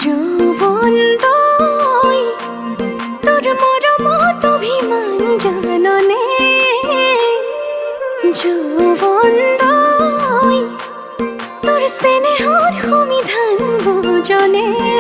যৌবন তই তোর মরমত অভিমান জাননে, যৌবন তই তোর স্নেহর সমিধান বুজনে।